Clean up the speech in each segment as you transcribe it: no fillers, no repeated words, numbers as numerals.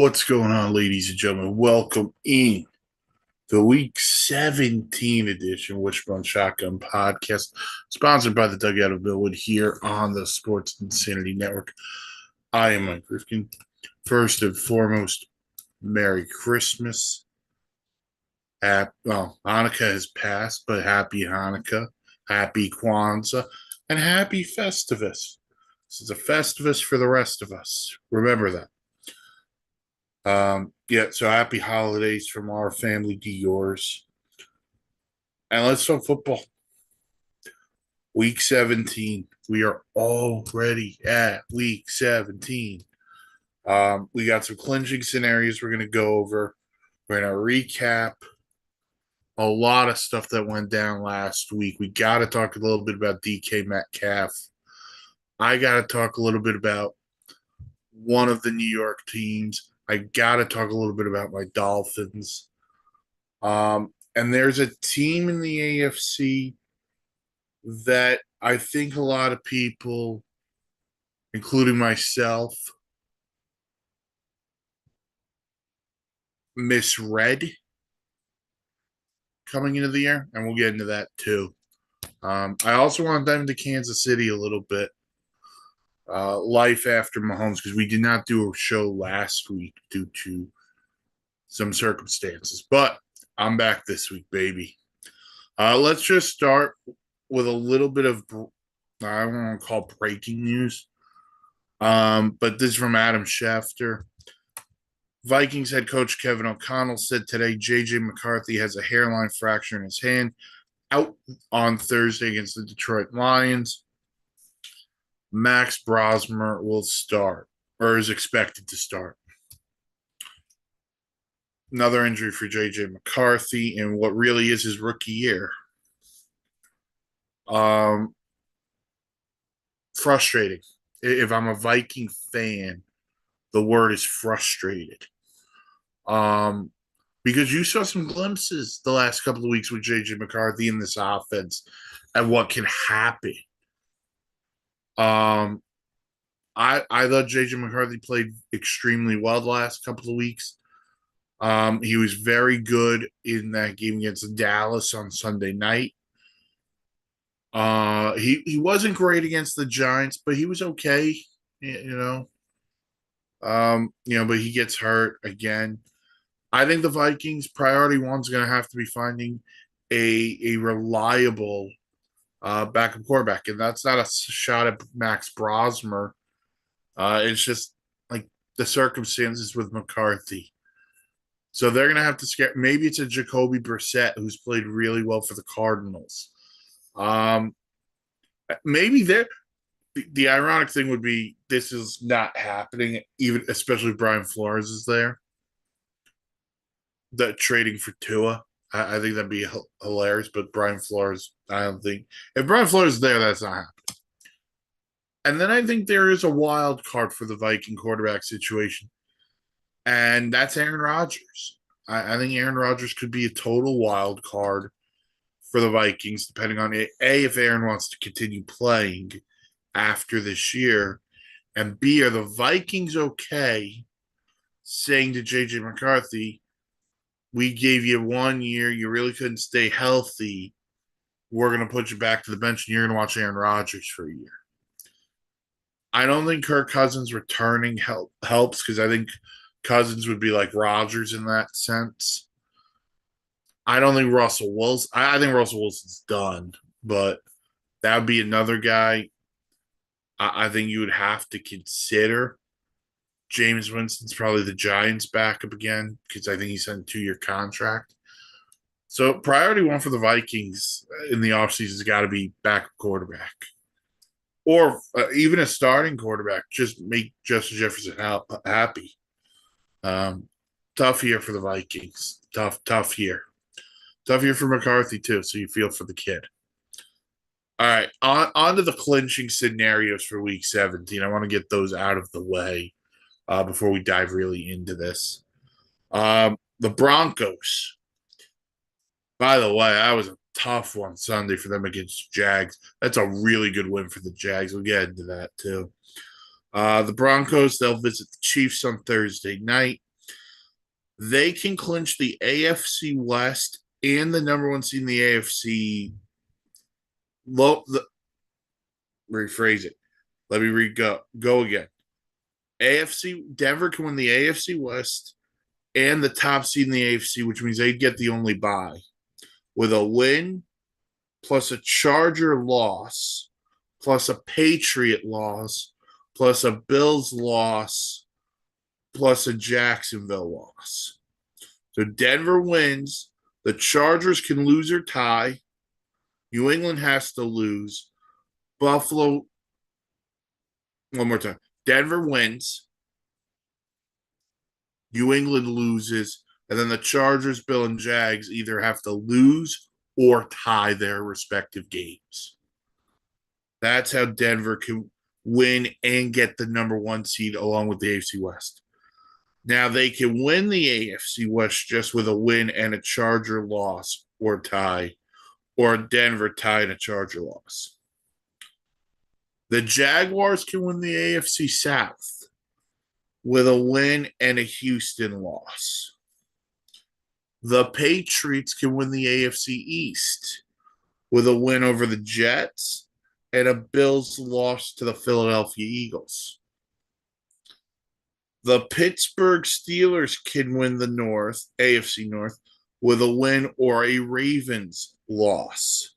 What's going on, ladies and gentlemen? Welcome in the Week 17 edition Wishbone ShotGun podcast, sponsored by the Dugout of Millwood here on the Sports Insanity Network. I am Mike Rifkin. First and foremost, Merry Christmas. Hanukkah has passed, but happy Hanukkah, happy Kwanzaa, and happy Festivus. This is a Festivus for the rest of us. Remember that. So happy holidays from our family to yours. And let's talk football. Week 17. We are already at week 17. We got some clinching scenarios we're going to go over. We're going to recap a lot of stuff that went down last week. We got to talk a little bit about DK Metcalf. I got to talk a little bit about one of the New York teams. I got to talk a little bit about my Dolphins. And there's a team in the AFC that I think a lot of people, including myself, misread coming into the year, and we'll get into that too. I also want to dive into Kansas City a little bit. Life after Mahomes, because we did not do a show last week due to some circumstances, but I'm back this week, baby. Let's just start with a little bit of, I don't want to call breaking news, but this is from Adam Schefter. Vikings head coach Kevin O'Connell said today J.J. McCarthy has a hairline fracture in his hand, out on Thursday against the Detroit Lions. Max Brosmer will start, or is expected to start. Another injury for J.J. McCarthy in what really is his rookie year. Frustrating. If I'm a Viking fan, the word is frustrated. Because you saw some glimpses the last couple of weeks with J.J. McCarthy in this offense and what can happen. I thought J.J. McCarthy played extremely well the last couple of weeks. He was very good in that game against Dallas on Sunday night. He wasn't great against the Giants, but he was okay, but he gets hurt again. I think the Vikings priority one's going to have to be finding a reliable backup quarterback, and that's not a shot at Max Brosmer. It's just like the circumstances with McCarthy. So they're going to have to scare. Maybe it's a Jacoby Brissett who's played really well for the Cardinals. Maybe the ironic thing would be this is not happening, even especially if Brian Flores is there. That trading for Tua, I think that'd be hilarious. But Brian Flores, I don't think if Brian Flores is there, that's not happening. And then I think there is a wild card for the Viking quarterback situation, and that's Aaron Rodgers. I think Aaron Rodgers could be a total wild card for the Vikings, depending on if Aaron wants to continue playing after this year, and B, are the Vikings okay saying to J.J. McCarthy, we gave you 1 year, you really couldn't stay healthy, we're going to put you back to the bench, and you're going to watch Aaron Rodgers for a year. I don't think Kirk Cousins returning helps, because I think Cousins would be like Rodgers in that sense. I don't think Russell Wilson. I think Russell Wilson's done, but that would be another guy I think you would have to consider. James Winston's probably the Giants' backup again, because I think he signed a 2-year contract. So priority one for the Vikings in the offseason has got to be backup quarterback. Or even a starting quarterback. Just make Justin Jefferson happy. Tough year for the Vikings. Tough year. Tough year for McCarthy, too, so you feel for the kid. All right, on to the clinching scenarios for Week 17. I want to get those out of the way before we dive really into this. The Broncos. By the way, that was a tough one Sunday for them against Jags. That's a really good win for the Jags. We'll get into that, too. The Broncos, they'll visit the Chiefs on Thursday night. They can clinch the AFC West and the number one seed in the AFC. Rephrase it. Let me go again. AFC Denver can win the AFC West and the top seed in the AFC, which means they'd get the only bye with a win plus a Charger loss plus a Patriot loss plus a Bills loss plus a Jacksonville loss. So Denver wins. The Chargers can lose or tie. New England has to lose. Buffalo, one more time. Denver wins. New England loses. And then the Chargers, Bill, and Jags either have to lose or tie their respective games. That's how Denver can win and get the number one seed along with the AFC West. Now they can win the AFC West just with a win and a Charger loss or tie, or a Denver tie and a Charger loss. The Jaguars can win the AFC South with a win and a Houston loss. The Patriots can win the AFC East with a win over the Jets and a Bills loss to the Philadelphia Eagles. The Pittsburgh Steelers can win the AFC North, with a win or a Ravens loss.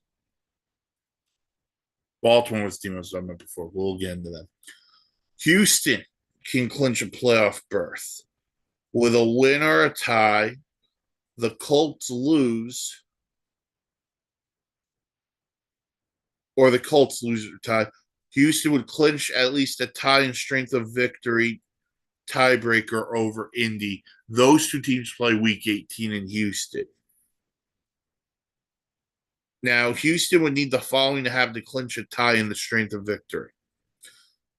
Baltimore was the team I was talking about before. We'll get into that. Houston can clinch a playoff berth with a win or a tie. The Colts lose, or the Colts lose or tie. Houston would clinch at least a tie in strength of victory tiebreaker over Indy. Those two teams play week 18 in Houston. Now, Houston would need the following to have to clinch a tie in the strength of victory: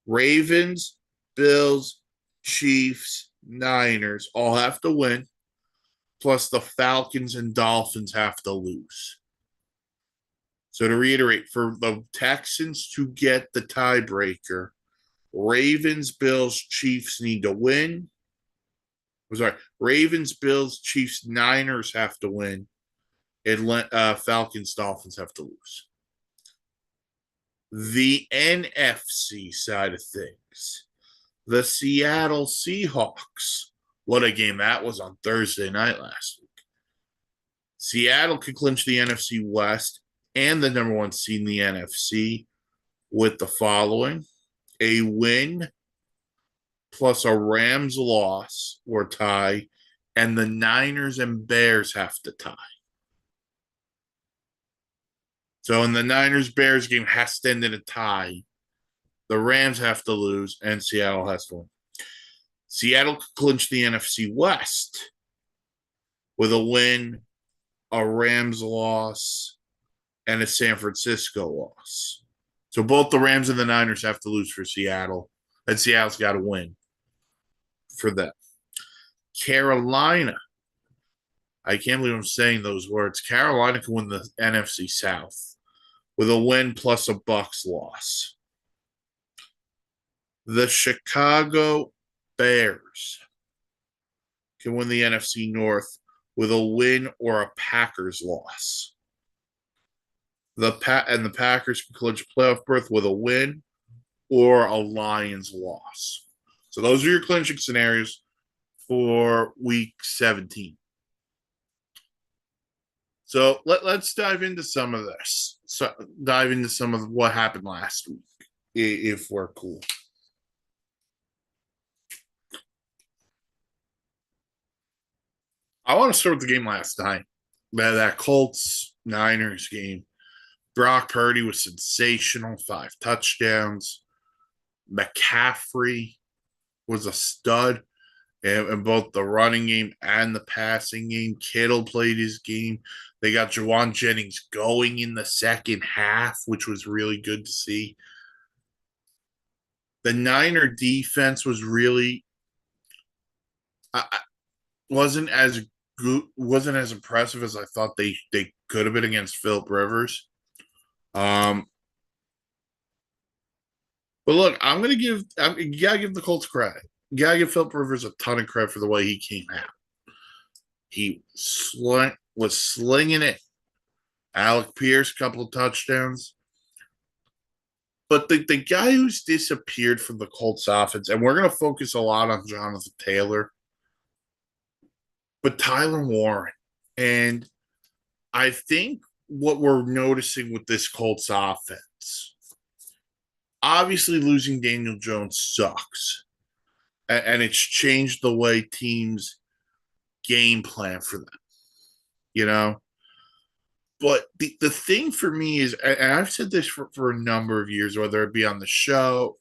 Ravens, Bills, Chiefs, Niners all have to win, plus the Falcons and Dolphins have to lose. So to reiterate, for the Texans to get the tiebreaker, Ravens, Bills, Chiefs need to win. Ravens, Bills, Chiefs, Niners have to win. And Falcons, Dolphins have to lose. The NFC side of things, the Seattle Seahawks. What a game that was on Thursday night last week. Seattle could clinch the NFC West and the number one seed in the NFC with the following: a win plus a Rams loss or tie, and the Niners and Bears have to tie. So in the Niners-Bears game has to end in a tie. The Rams have to lose, and Seattle has to win. Seattle could clinch the NFC West with a win, a Rams loss, and a San Francisco loss. So both the Rams and the Niners have to lose for Seattle, and Seattle's got to win for them. Carolina. I can't believe I'm saying those words. Carolina can win the NFC South with a win plus a Bucs loss. The Chicago Bears can win the NFC North with a win or a Packers loss. The Packers can clinch a playoff berth with a win or a Lions loss. So those are your clinching scenarios for week 17. So let's dive into some of this. So dive into some of what happened last week, if we're cool. I want to start with the game last night. That Colts-Niners game. Brock Purdy was sensational, 5 touchdowns. McCaffrey was a stud in both the running game and the passing game. Kittle played his game. They got Jawan Jennings going in the second half, which was really good to see. The Niner defense was really wasn't as good, wasn't as impressive as I thought they could have been against Philip Rivers. But look, you gotta give the Colts credit. You gotta give Philip Rivers a ton of credit for the way he came out. He was slinging it. Alec Pierce, couple of touchdowns. But the guy who's disappeared from the Colts offense, and we're going to focus a lot on Jonathan Taylor, but Tyler Warren. And I think what we're noticing with this Colts offense, obviously losing Daniel Jones sucks. And it's changed the way teams game plan for them, you know? But the thing for me is, and I've said this for a number of years, whether it be on the show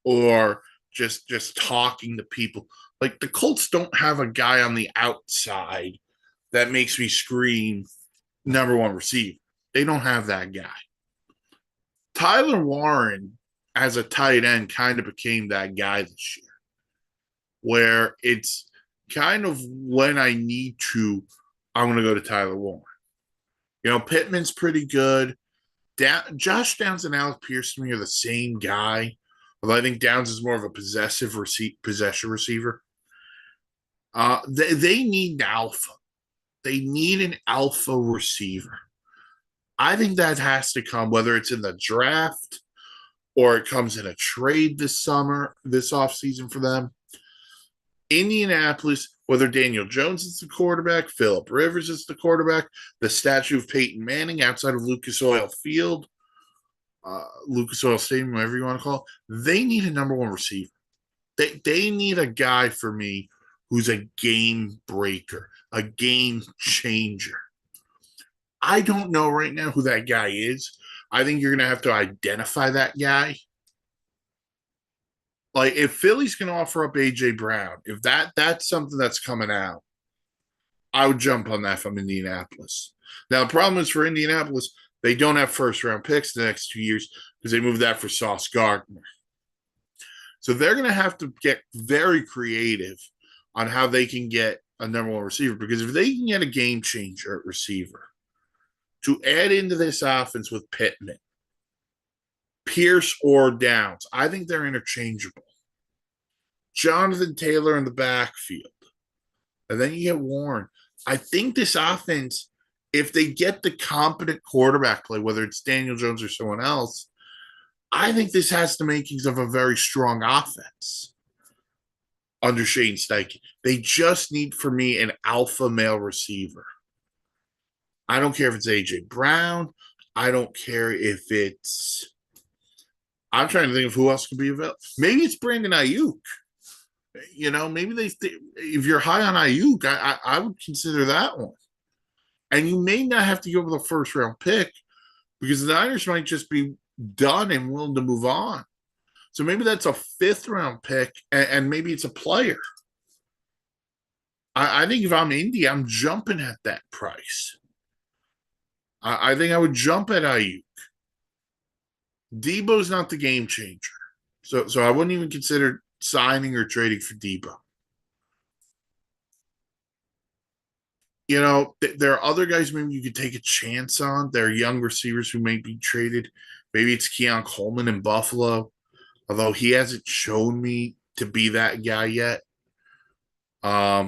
or just talking to people, like the Colts don't have a guy on the outside that makes me scream number one receiver. They don't have that guy. Tyler Warren as a tight end kind of became that guy this year, where it's kind of when I need to, I'm going to go to Tyler Warren. You know, Pittman's pretty good. Josh Downs and Alec Pierce to me are the same guy, although I think Downs is more of a possession receiver. They need alpha. They need an alpha receiver. I think that has to come, whether it's in the draft or it comes in a trade this offseason for them. Indianapolis, whether Daniel Jones is the quarterback, Phillip Rivers is the quarterback, the statue of Peyton Manning outside of Lucas Oil Field, Lucas Oil Stadium, whatever you want to call it, they need a number one receiver. They need a guy for me who's a game breaker, a game changer. I don't know right now who that guy is. I think you're going to have to identify that guy. Like if Philly's going to offer up AJ Brown, if that's something that's coming out, I would jump on that from Indianapolis. Now the problem is for Indianapolis, they don't have first round picks the next 2 years because they moved that for Sauce Gardner. So they're going to have to get very creative on how they can get a number one receiver, because if they can get a game changer at receiver to add into this offense with Pittman, Pierce or Downs, I think they're interchangeable. Jonathan Taylor in the backfield. And then you get Warren. I think this offense, if they get the competent quarterback play, whether it's Daniel Jones or someone else, I think this has the makings of a very strong offense under Shane Steichen. They just need, for me, an alpha male receiver. I don't care if it's AJ Brown. I don't care if it's, I'm trying to think of who else could be available. Maybe it's Brandon Ayuk. You know, maybe if you're high on Ayuk, I would consider that one. And you may not have to go with a first round pick because the Niners might just be done and willing to move on. So maybe that's a fifth round pick, and maybe it's a player. I think if I'm Indy, I'm jumping at that price. I think I would jump at Ayuk. Debo's not the game changer. So I wouldn't even consider signing or trading for Debo. You know, there are other guys maybe you could take a chance on. There are young receivers who may be traded. Maybe it's Keon Coleman in Buffalo, although he hasn't shown me to be that guy yet. But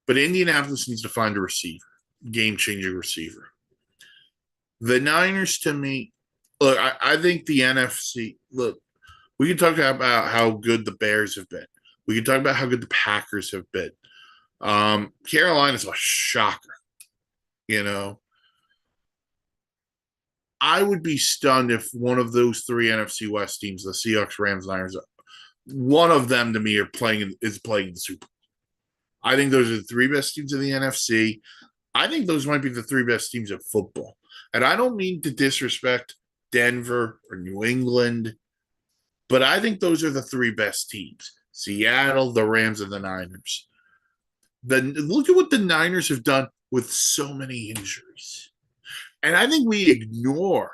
Indianapolis needs to find a receiver, game-changing receiver. The Niners, to me, look, I think the NFC, look, we can talk about how good the Bears have been. We can talk about how good the Packers have been. Carolina's a shocker, you know. I would be stunned if one of those three NFC West teams, the Seahawks, Rams, Niners, one of them to me is playing in the Super Bowl. I think those are the three best teams in the NFC. I think those might be the three best teams of football. And I don't mean to disrespect Denver or New England, but I think those are the three best teams. Seattle, the Rams, and the Niners. Look at what the Niners have done with so many injuries. And I think we ignore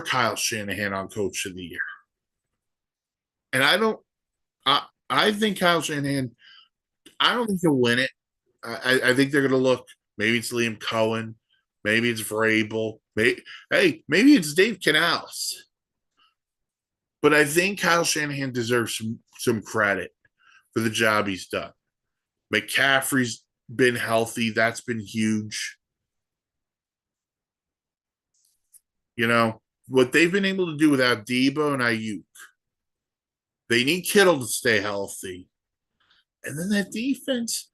Kyle Shanahan on Coach of the Year. And I think Kyle Shanahan, I don't think he'll win it. I think they're going to look, maybe it's Liam Cohen, maybe it's Vrabel, maybe it's Dave Canales. But I think Kyle Shanahan deserves some credit for the job he's done. McCaffrey's been healthy. That's been huge. You know, what they've been able to do without Debo and Ayuk, they need Kittle to stay healthy. And then that defense,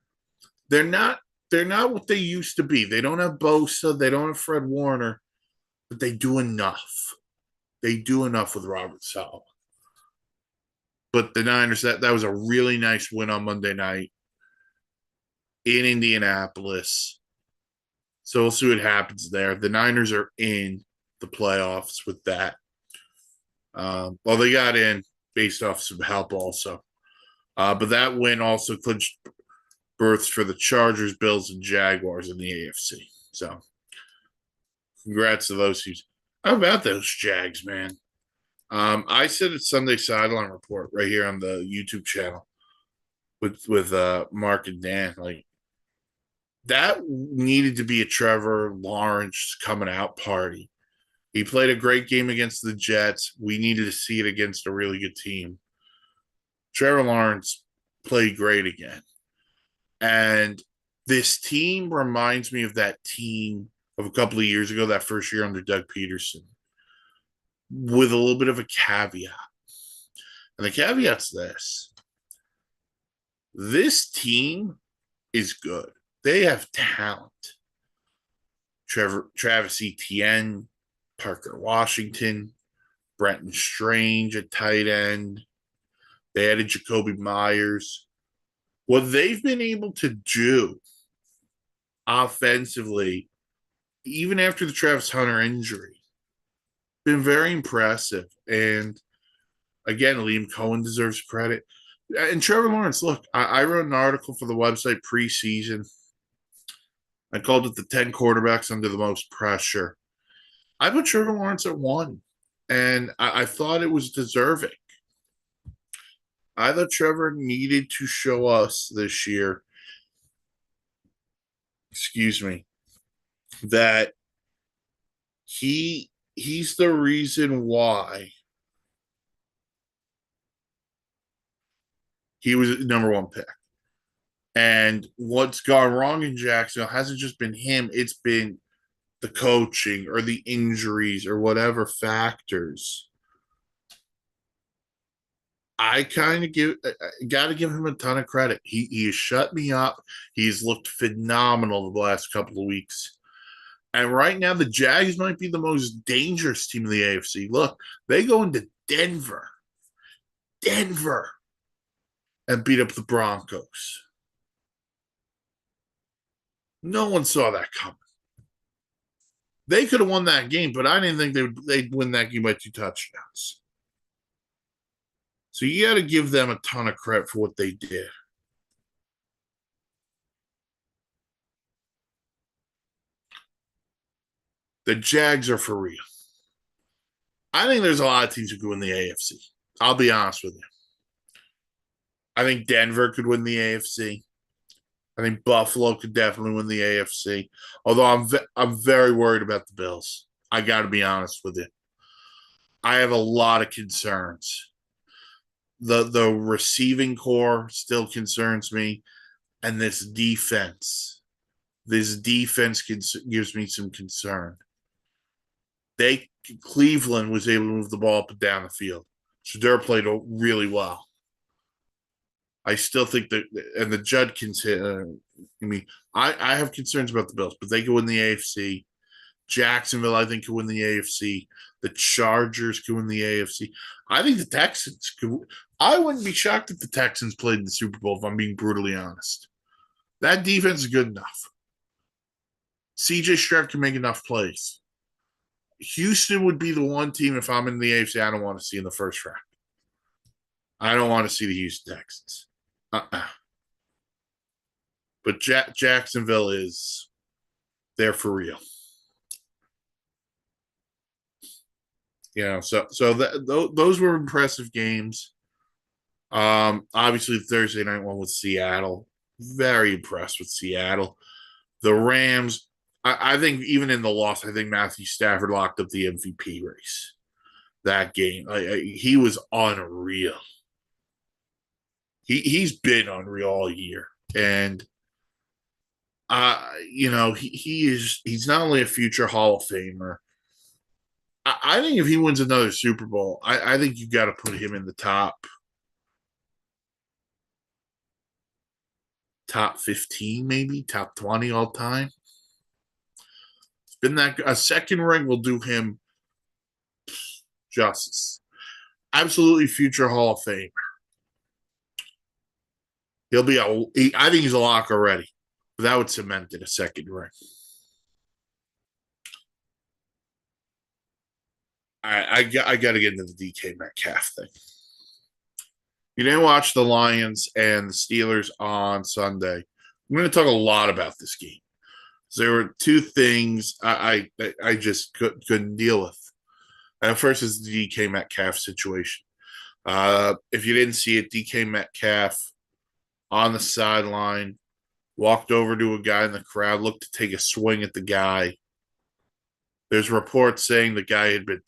they're not they're not what they used to be. They don't have Bosa, they don't have Fred Warner, but they do enough. They do enough with Robert Saleh. But the Niners, that was a really nice win on Monday night in Indianapolis. So we'll see what happens there. The Niners are in the playoffs with that. Well, they got in based off some help also. But that win also clinched berths for the Chargers, Bills, and Jaguars in the AFC. So congrats to those teams. How about those Jags, man? I said it's Sunday Sideline Report right here on the YouTube channel with Mark and Dan. Like, that needed to be a Trevor Lawrence coming out party. He played a great game against the Jets. We needed to see it against a really good team. Trevor Lawrence played great again. And this team reminds me of that team of a couple of years ago, that first year under Doug Peterson, with a little bit of a caveat. And the caveat's this: this team is good. They have talent. Travis Etienne, Parker Washington, Brenton Strange at tight end. They added Jacoby Myers. What they've been able to do offensively, even after the Travis Hunter injury, been very impressive. And again, Liam Cohen deserves credit. And Trevor Lawrence, look, I wrote an article for the website preseason. I called it the 10 quarterbacks under the most pressure. I put Trevor Lawrence at 1, and I thought it was deserving. I thought Trevor needed to show us this year, that he's the reason why he was number 1 pick. And what's gone wrong in Jacksonville hasn't just been him, it's been the coaching or the injuries or whatever factors. I kind of got to give him a ton of credit. He has shut me up. He's looked phenomenal the last couple of weeks. And right now, the Jags might be the most dangerous team in the AFC. Look, they go into Denver, and beat up the Broncos. No one saw that coming. They could have won that game, but I didn't think they'd win that game by 2 touchdowns. So you got to give them a ton of credit for what they did. The Jags are for real. I think there's a lot of teams who could win the AFC. I'll be honest with you. I think Denver could win the AFC. I think Buffalo could definitely win the AFC. Although I'm very worried about the Bills. I got to be honest with you. I have a lot of concerns. The receiving core still concerns me, and this defense gives me some concern. Cleveland was able to move the ball up and down the field. Shedeur played really well. I still think that, and the Judkins hit. I have concerns about the Bills, but they could win the AFC. Jacksonville, I think, could win the AFC. The Chargers could win the AFC. I think the Texans could. I wouldn't be shocked if the Texans played in the Super Bowl, if I'm being brutally honest. That defense is good enough. CJ Stroud can make enough plays. Houston would be the one team, if I'm in the AFC, I don't want to see in the first round. I don't want to see the Houston Texans. But Jacksonville is there for real. Those were impressive games. Obviously, the Thursday night one with Seattle. Very impressed with Seattle. The Rams, I think even in the loss, I think Matthew Stafford locked up the MVP race. That game. He was unreal. He's been unreal all year. And he's not only a future Hall of Famer. I think if he wins another Super Bowl, I think you got to put him in the top 15, maybe top 20 all time. It's been that a second ring will do him justice. Absolutely future Hall of Fame. He'll be I think he's a lock already. But that would cement it a second ring. I got to get into the DK Metcalf thing. You didn't watch the Lions and the Steelers on Sunday. I'm going to talk a lot about this game. There were two things I just couldn't deal with. And first is the DK Metcalf situation. If you didn't see it, DK Metcalf on the sideline walked over to a guy in the crowd, looked to take a swing at the guy. There's reports saying the guy had been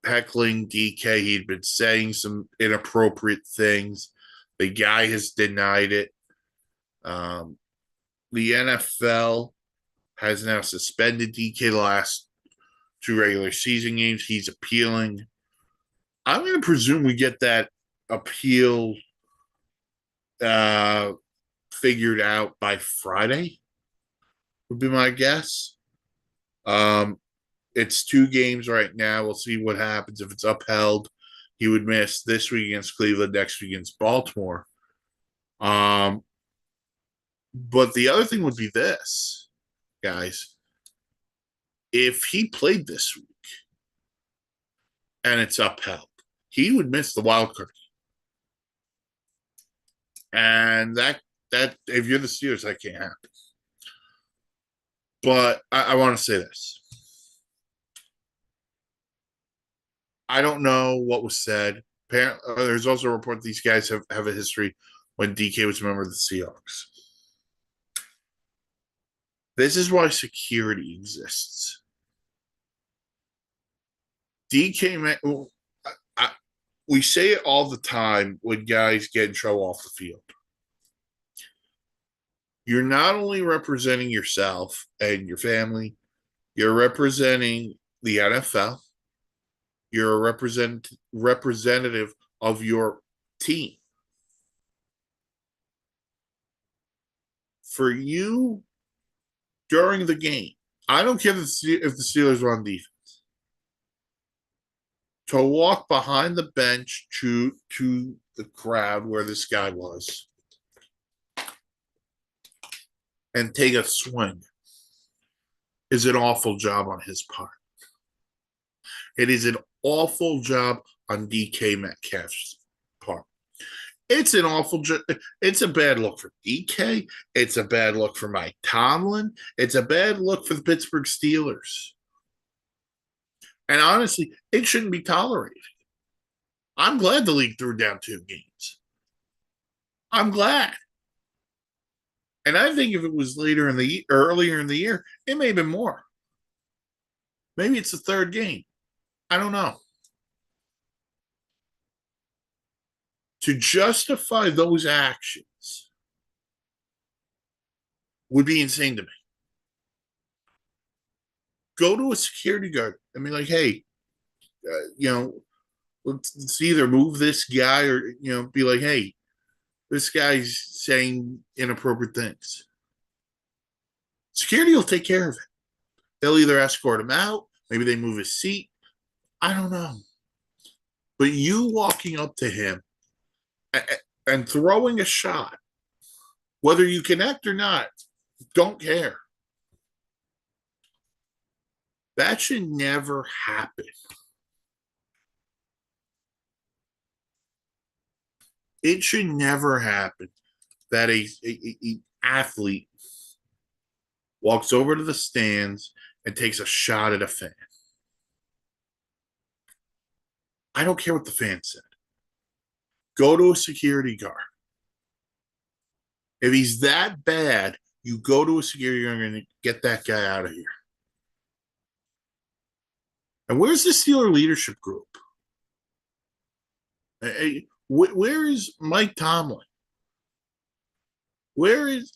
heckling DK. He'd been saying some inappropriate things. The guy has denied it. The NFL has now suspended DK the last two regular season games. He's appealing. I'm going to presume we get that appeal figured out by Friday, would be my guess. It's 2 games right now. We'll see what happens. If it's upheld, he would miss this week against Cleveland, next week against Baltimore. But the other thing would be this, guys. If he played this week and it's upheld, he would miss the wild card. And that if you're the Steelers, that can't happen. But I want to say this. I don't know what was said. There's also a report these guys have a history when DK was a member of the Seahawks. This is why security exists. DK, we say it all the time when guys get in trouble off the field. You're not only representing yourself and your family, you're representing the NFL. You're a representative of your team. For you, during the game, I don't care if the Steelers were on defense, to walk behind the bench to the crowd where this guy was and take a swing is an awful job on his part. It is an awful job on DK Metcalf's part. It's an awful job. It's a bad look for DK. It's a bad look for Mike Tomlin. It's a bad look for the Pittsburgh Steelers. And honestly, it shouldn't be tolerated. I'm glad the league threw down 2 games. I'm glad. And I think if it was earlier in the year, it may have been more. Maybe it's the 3rd game. I don't know. To justify those actions would be insane to me. Go to a security guard and be like, hey, let's either move this guy or, be like, hey, this guy's saying inappropriate things. Security will take care of it. They'll either escort him out, maybe they move his seat. I don't know. But you walking up to him and throwing a shot, whether you connect or not, don't care. That should never happen. It should never happen that a athlete walks over to the stands and takes a shot at a fan. I don't care what the fan said. Go to a security guard. If he's that bad, you go to a security guard and get that guy out of here. And where's the Steeler leadership group? Where is Mike Tomlin? Where is,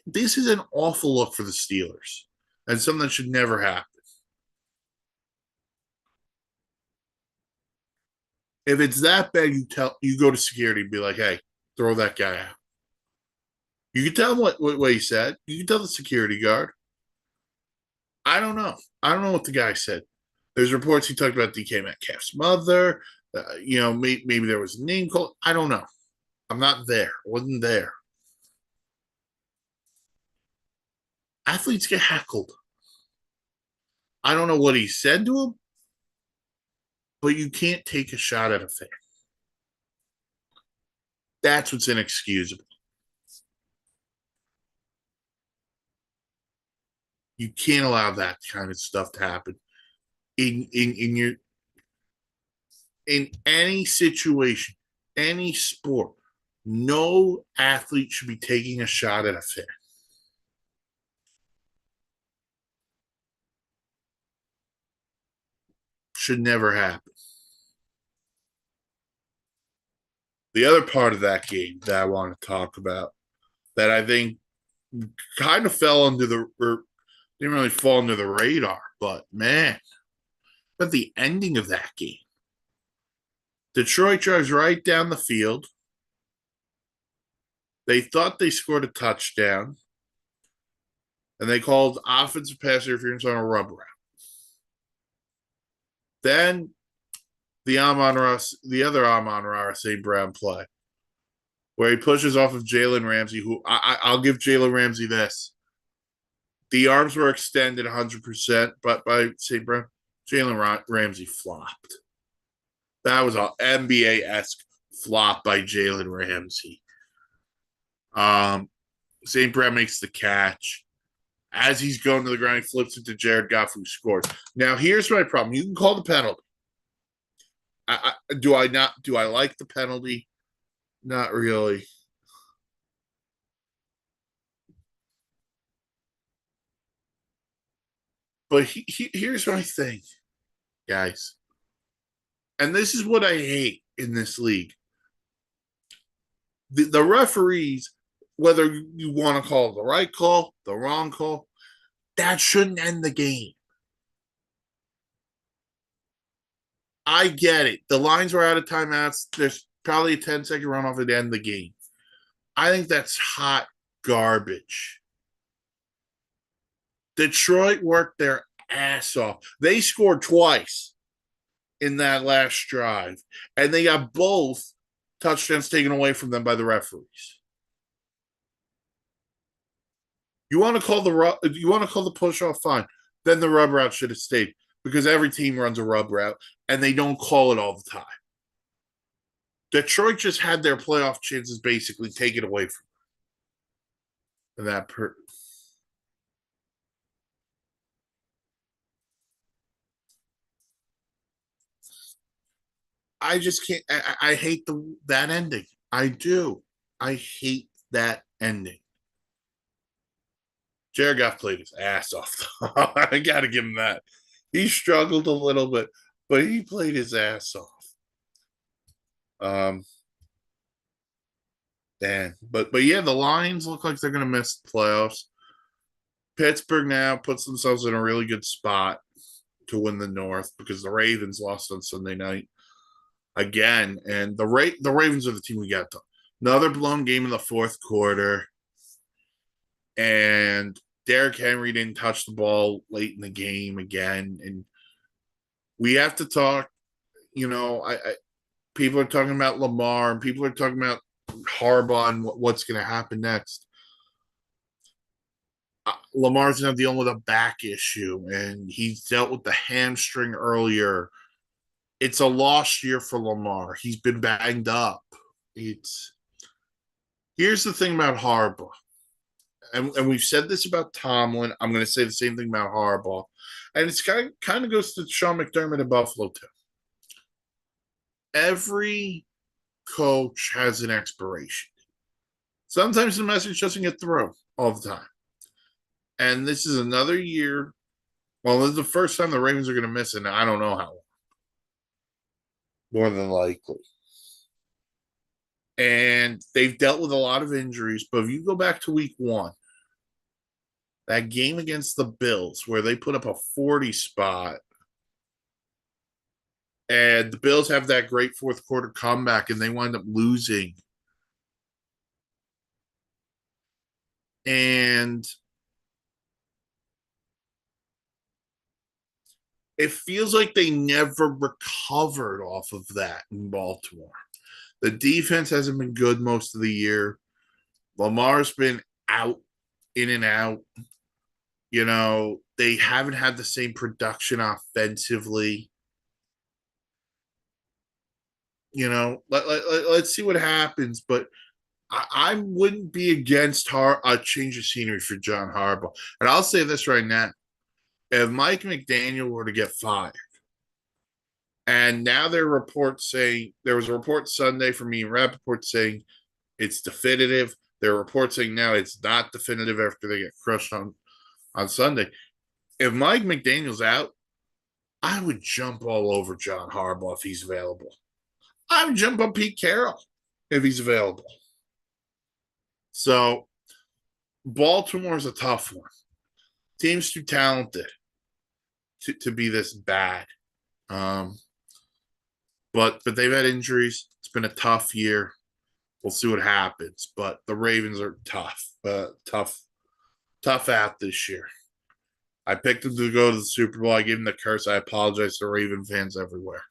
this is an awful look for the Steelers and something that should never happen. If it's that bad, you go to security and be like, hey, throw that guy out. You can tell him what he said. You can tell the security guard. I don't know. I don't know what the guy said. There's reports he talked about DK Metcalf's mother. Maybe there was a name called. I don't know. I'm not there. Wasn't there. Athletes get heckled. I don't know what he said to him, but you can't take a shot at a fan. That's what's inexcusable. You can't allow that kind of stuff to happen in any situation, any sport. No athlete should be taking a shot at a fan. Should never happen. The other part of that game that I want to talk about that I think kind of fell under or didn't really fall under the radar, but man, at the ending of that game, Detroit drives right down the field. They thought they scored a touchdown, and they called offensive pass interference on a rub route. Then the other Amon-Ra St. Brown play, where he pushes off of Jalen Ramsey, who I'll give Jalen Ramsey this. The arms were extended 100%, but by St. Brown, Jalen Ramsey flopped. That was an NBA-esque flop by Jalen Ramsey. St. Brown makes the catch. As he's going to the ground, he flips it to Jared Goff, who scores. Now, here's my problem. You can call the penalty. Do I like the penalty? Not really. But here's my thing, guys. And this is what I hate in this league. The referees, whether you want to call it the right call, the wrong call, that shouldn't end the game. I get it. The lines were out of timeouts. There's probably a 10-second runoff at the end of the game. I think that's hot garbage. Detroit worked their ass off. They scored twice in that last drive, and they got both touchdowns taken away from them by the referees. You want to call the push off? Fine. Then the rub route should have stayed because every team runs a rub route, and they don't call it all the time. Detroit just had their playoff chances basically taken away from them. And that I just can't. I hate that ending. I do. I hate that ending. Jared Goff played his ass off. I got to give him that. He struggled a little bit, but he played his ass off. But yeah, the Lions look like they're going to miss the playoffs. Pittsburgh now puts themselves in a really good spot to win the North because the Ravens lost on Sunday night again, and the Ravens are the team we got. Another blown game in the fourth quarter, and Derrick Henry didn't touch the ball late in the game again, and we have to talk. People are talking about Lamar, and people are talking about Harbaugh and what's going to happen next. Lamar's not dealing with a back issue, and he's dealt with the hamstring earlier. It's a lost year for Lamar. He's been banged up. Here's the thing about Harbaugh, and we've said this about Tomlin. I'm going to say the same thing about Harbaugh, and it's kind of goes to Sean McDermott in Buffalo too. Every coach has an expiration. Sometimes the message doesn't get through all the time. And this is another year. Well, this is the first time the Ravens are going to miss it. I don't know how long. More than likely. And they've dealt with a lot of injuries. But if you go back to week 1, that game against the Bills where they put up a 40 spot, and the Bills have that great fourth quarter comeback and they wind up losing. And it feels like they never recovered off of that in Baltimore. The defense hasn't been good most of the year. Lamar's been out, in and out. They haven't had the same production offensively. Let's see what happens. But I wouldn't be against a change of scenery for John Harbaugh. And I'll say this right now. If Mike McDaniel were to get fired, and now there was a report Sunday from me and Rappaport saying it's definitive. There are reports saying now it's not definitive after they get crushed on Sunday. If Mike McDaniel's out, I would jump all over John Harbaugh if he's available. I would jump on Pete Carroll if he's available. So Baltimore's a tough one. Team's too talented to be this bad. But they've had injuries. It's been a tough year. We'll see what happens. But the Ravens are tough out this year. I picked them to go to the Super Bowl. I gave them the curse. I apologize to Raven fans everywhere.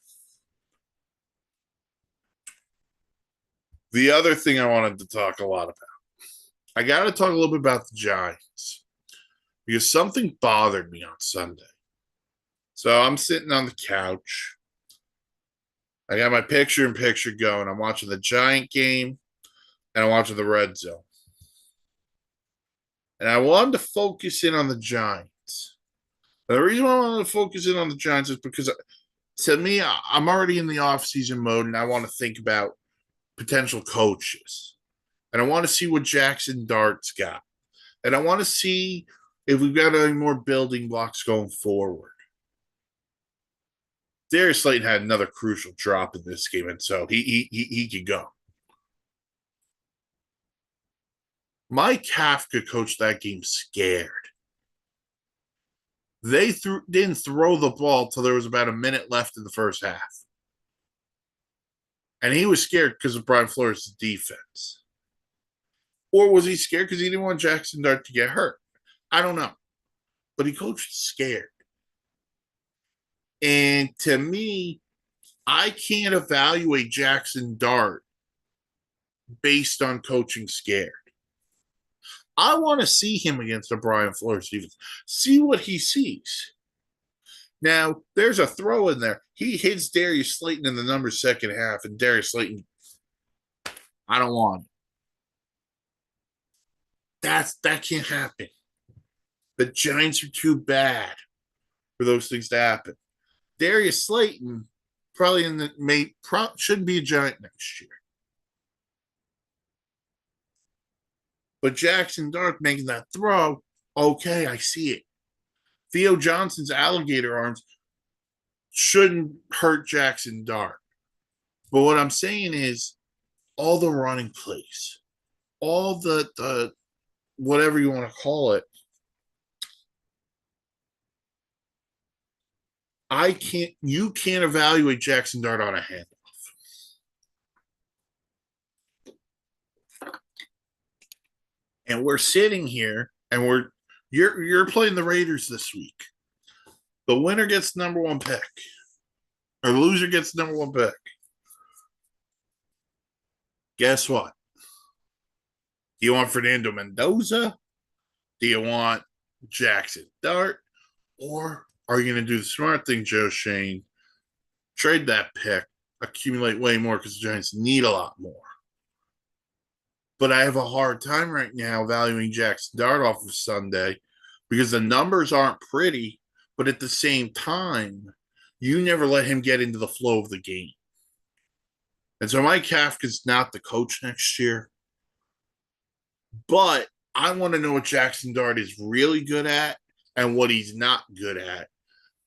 The other thing I wanted to talk a lot about, I got to talk a little bit about the Giants because something bothered me on Sunday. So I'm sitting on the couch. I got my picture-in-picture going. I'm watching the Giant game, and I'm watching the Red Zone. And I wanted to focus in on the Giants. The reason why I wanted to focus in on the Giants is because, to me, I'm already in the off-season mode, and I want to think about potential coaches. And I want to see what Jackson Dart's got. And I want to see if we've got any more building blocks going forward. Darius Slayton had another crucial drop in this game, and so he could go. Mike Kafka coached that game scared. They didn't throw the ball till there was about a minute left in the first half. And he was scared because of Brian Flores' defense. Or was he scared because he didn't want Jackson Dart to get hurt? I don't know. But he coached scared. And to me, I can't evaluate Jackson Dart based on coaching scared. I want to see him against a Brian Flores defense. See what he sees. Now, there's a throw in there. He hits Darius Slayton in the numbers second half, and Darius Slayton, I don't want it. That can't happen. The Giants are too bad for those things to happen. Darius Slayton shouldn't be a Giant next year. But Jackson Dart making that throw, okay, I see it. Theo Johnson's alligator arms shouldn't hurt Jackson Dart. But what I'm saying is all the running plays, all the whatever you want to call it, you can't evaluate Jackson Dart on a handoff. And we're sitting here and you're playing the Raiders this week. The winner gets the number one pick. Or the loser gets the number one pick. Guess what? Do you want Fernando Mendoza? Do you want Jackson Dart? Or are you going to do the smart thing, Joe Shane? Trade that pick, accumulate way more because the Giants need a lot more. But I have a hard time right now valuing Jackson Dart off of Sunday because the numbers aren't pretty, but at the same time, you never let him get into the flow of the game. And so Mike Kafka's not the coach next year. But I want to know what Jackson Dart is really good at and what he's not good at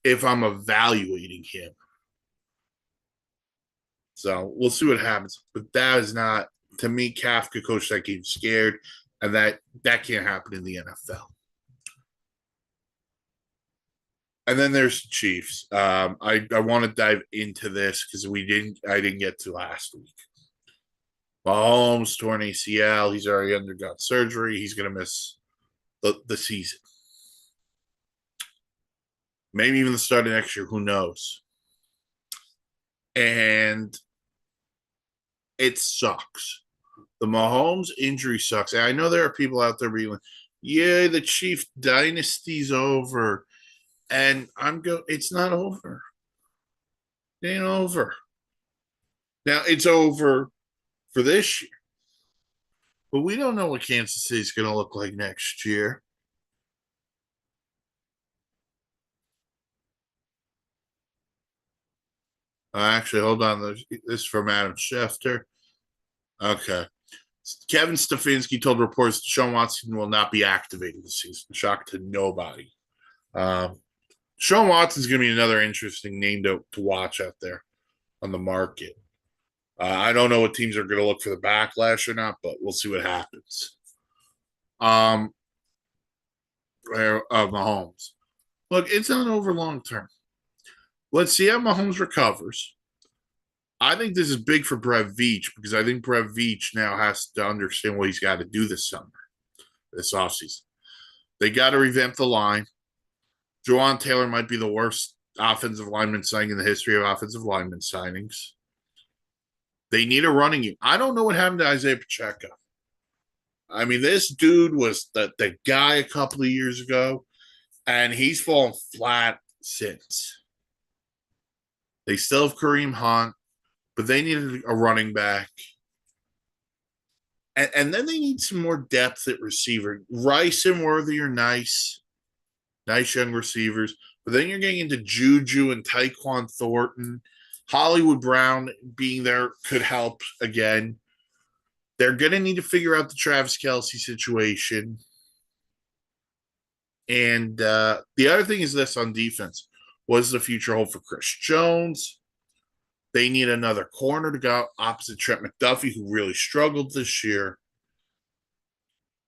if I'm evaluating him. So we'll see what happens. But that is not to me, Kafka coached that game scared, and that can't happen in the NFL. And then there's the Chiefs. I want to dive into this because I didn't get to last week. Mahomes torn ACL. He's already undergone surgery. He's going to miss the season. Maybe even the start of next year. Who knows? And it sucks. The Mahomes injury sucks. And I know there are people out there being like, yeah, the Chief dynasty's over. And it's not over. It ain't over. Now, it's over for this year. But we don't know what Kansas City's going to look like next year. Actually, hold on. This is from Adam Schefter. Okay. Kevin Stefanski told reporters Deshaun Watson will not be activated this season. Shock to nobody. Deshaun Watson's going to be another interesting name to watch out there on the market. I don't know what teams are going to look for the backlash or not, but we'll see what happens. Mahomes. Look, it's not over long term. Let's see how Mahomes recovers. I think this is big for Brett Veach because I think Brett Veach now has to understand what he's got to do this summer, this offseason. They got to revamp the line. Jawan Taylor might be the worst offensive lineman signing in the history of offensive lineman signings. They need a running game. I don't know what happened to Isaiah Pacheco. I mean, this dude was the guy a couple of years ago, and he's fallen flat since. They still have Kareem Hunt, but they needed a running back. And then they need some more depth at receiver. Rice and Worthy are nice young receivers. But then you're getting into Juju and Tyquan Thornton. Hollywood Brown being there could help again. They're going to need to figure out the Travis Kelce situation. And the other thing is this on defense. What does the future hold for Chris Jones? They need another corner to go opposite Trent McDuffie, who really struggled this year.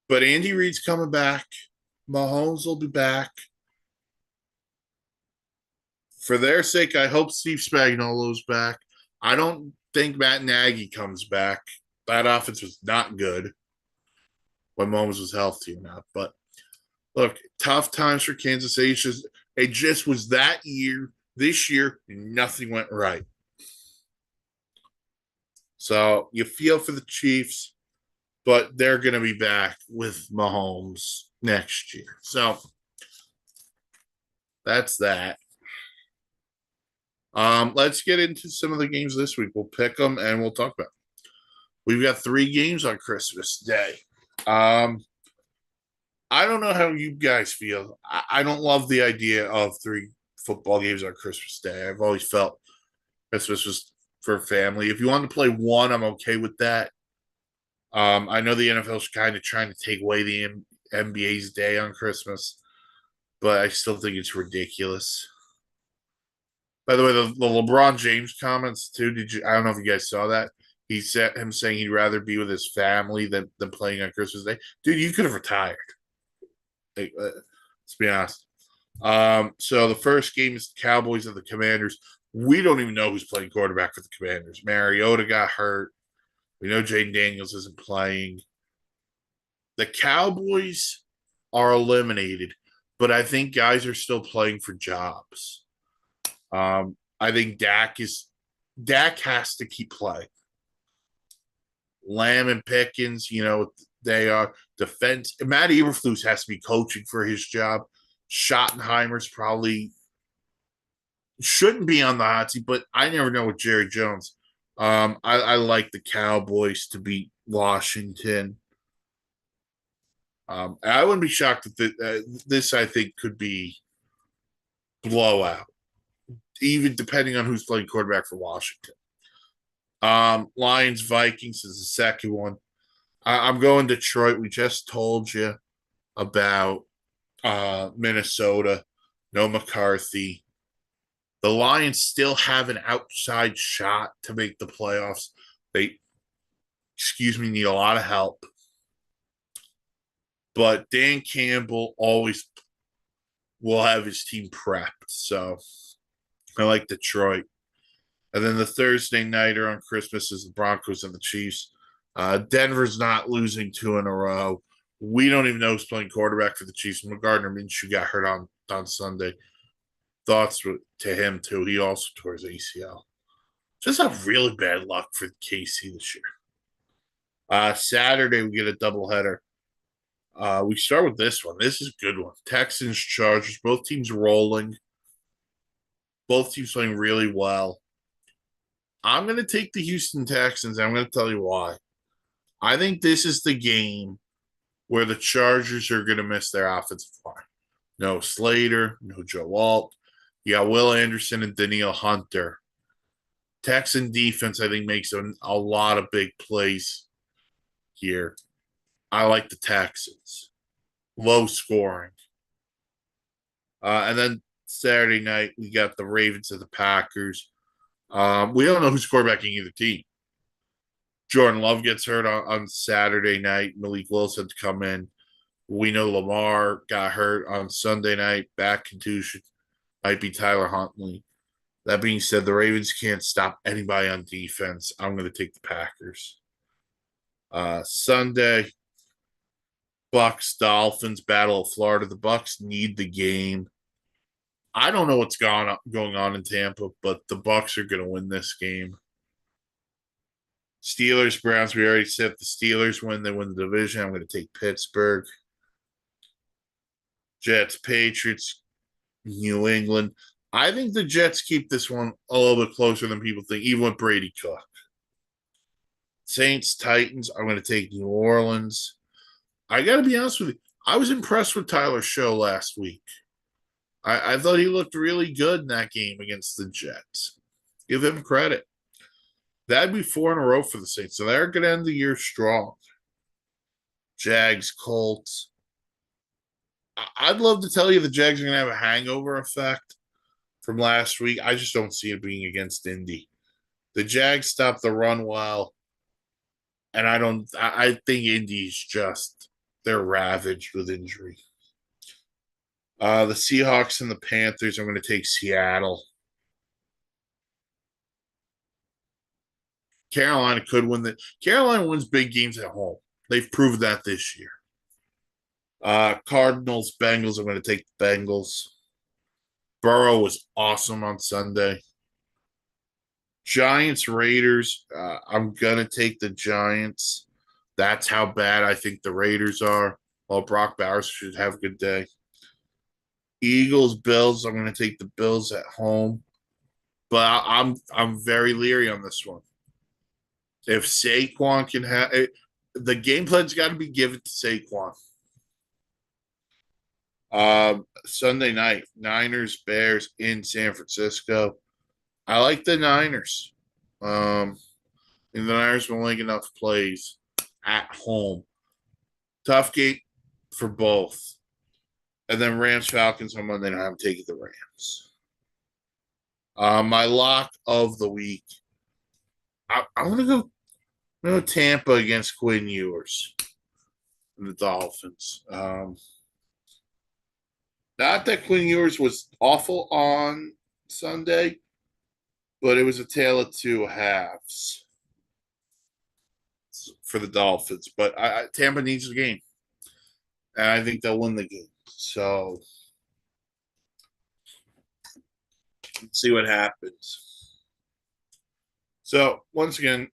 But Andy Reid's coming back. Mahomes will be back. For their sake, I hope Steve Spagnuolo's back. I don't think Matt Nagy comes back. That offense was not good when Mahomes was healthy or not. But look, tough times for Kansas City. It just was that year. This year, nothing went right. So you feel for the Chiefs, but they're going to be back with Mahomes next year. So that's that. Let's get into some of the games this week. We'll pick them and we'll talk about them. We've got 3 games on Christmas Day. I don't know how you guys feel. I don't love the idea of 3 football games on Christmas Day. I've always felt Christmas was for family. If you want to play one, I'm okay with that. I know the NFL's kind of trying to take away the NBA's day on Christmas, but I still think it's ridiculous. By the way, the LeBron James comments too. I don't know if you guys saw that. He said him saying he'd rather be with his family than playing on Christmas Day. Dude, you could have retired. Let's be honest. So the first game is the Cowboys and the Commanders. We don't even know who's playing quarterback for the Commanders. Mariota got hurt. We know Jaden Daniels isn't playing. The Cowboys are eliminated, but I think guys are still playing for jobs. I think Dak has to keep playing. Lamb and Pickens, they are defense. Matt Eberflus has to be coaching for his job. Schottenheimer's probably shouldn't be on the hot seat, but I never know with Jerry Jones. I like the Cowboys to beat Washington. I wouldn't be shocked if this, I think, could be blowout, even depending on who's playing quarterback for Washington. Lions Vikings is the second one. I'm going Detroit. We just told you about Minnesota. No McCarthy. The Lions still have an outside shot to make the playoffs. need a lot of help. But Dan Campbell always will have his team prepped. So I like Detroit. And then the Thursday nighter on Christmas is the Broncos and the Chiefs. Denver's not losing 2 in a row. We don't even know who's playing quarterback for the Chiefs. Gardner Minshew got hurt on Sunday. Thoughts to him, too. He also tore his ACL. Just have really bad luck for KC this year. Saturday, we get a doubleheader. We start with this one. This is a good one. Texans, Chargers, both teams rolling. Both teams playing really well. I'm going to take the Houston Texans. I'm going to tell you why. I think this is the game where the Chargers are going to miss their offensive line. No Slater, no Joe Alt. You got Will Anderson and Danielle Hunter. Texan defense, I think, makes a lot of big plays here. I like the Texans. Low scoring. And then Saturday night, we got the Ravens and the Packers. We don't know who's quarterbacking either team. Jordan Love gets hurt on Saturday night. Malik Willis had to come in. We know Lamar got hurt on Sunday night. Back contusion. Might be Tyler Huntley. That being said, the Ravens can't stop anybody on defense. I'm going to take the Packers. Sunday, Bucks, Dolphins, Battle of Florida. The Bucks need the game. I don't know what's going on in Tampa, but the Bucks are going to win this game. Steelers, Browns, we already said the Steelers win. They win the division. I'm going to take Pittsburgh. Jets, Patriots, New England. I think the Jets keep this one a little bit closer than people think, even with Brady Cook. Saints, Titans, I'm going to take New Orleans. I got to be honest with you. I was impressed with Tyler Show last week. I thought he looked really good in that game against the Jets. Give him credit. That'd be 4 in a row for the Saints. So they're going to end the year strong. Jags, Colts. I'd love to tell you the Jags are going to have a hangover effect from last week. I just don't see it being against Indy. The Jags stopped the run well. And I think Indy's just, they're ravaged with injury. The Seahawks and the Panthers, I'm going to take Seattle. Carolina could win. Carolina wins big games at home. They've proved that this year. Cardinals, Bengals, I'm going to take the Bengals. Burrow was awesome on Sunday. Giants, Raiders, I'm going to take the Giants. That's how bad I think the Raiders are. Well, Brock Bowers should have a good day. Eagles, Bills, I'm going to take the Bills at home. But I'm very leery on this one. If Saquon can have it, the game plan's got to be given to Saquon. Sunday night, Niners, Bears in San Francisco. I like the Niners. And the Niners will make enough plays at home. Tough game for both. And then Rams, Falcons on Monday night. I'm taking the Rams. My lock of the week. I'm going to go Tampa against Quinn Ewers and the Dolphins. Not that Quinn Ewers was awful on Sunday, but it was a tale of two halves for the Dolphins. But Tampa needs the game, and I think they'll win the game. So let's see what happens. So once again,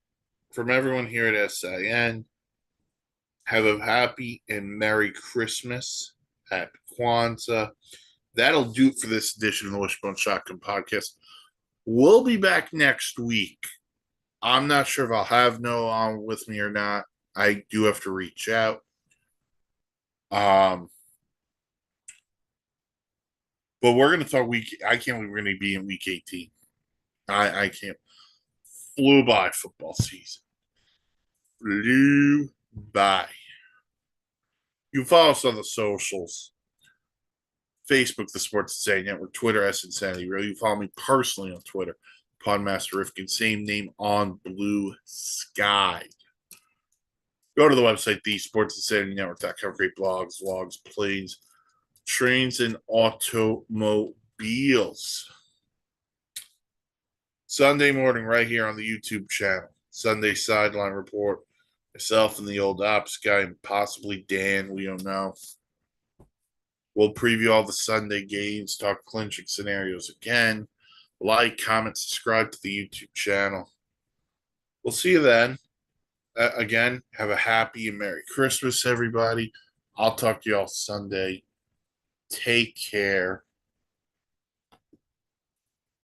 from everyone here at SIN, have a happy and Merry Christmas. Happy Kwanzaa. That'll do it for this edition of the Wishbone ShotGun podcast. We'll be back next week. I'm not sure if I'll have Noah on with me or not. I do have to reach out. But we're going to talk I can't believe we're going to be in week 18. I can't. Flew by football season. Flew by. You can follow us on the socials. Facebook, The Sports Insanity Network, Twitter, Insanity Radio. You follow me personally on Twitter, Podmaster Rifkin, same name on Blue Sky. Go to the website, thesportsinsanitynetwork.com. Great blogs, vlogs, plays, trains, and automobiles. Sunday morning, right here on the YouTube channel. Sunday Sideline Report. Myself and the old ops guy, and possibly Dan. We don't know. We'll preview all the Sunday games, talk clinching scenarios again. Like, comment, subscribe to the YouTube channel. We'll see you then. Again, have a happy and Merry Christmas, everybody. I'll talk to you all Sunday. Take care.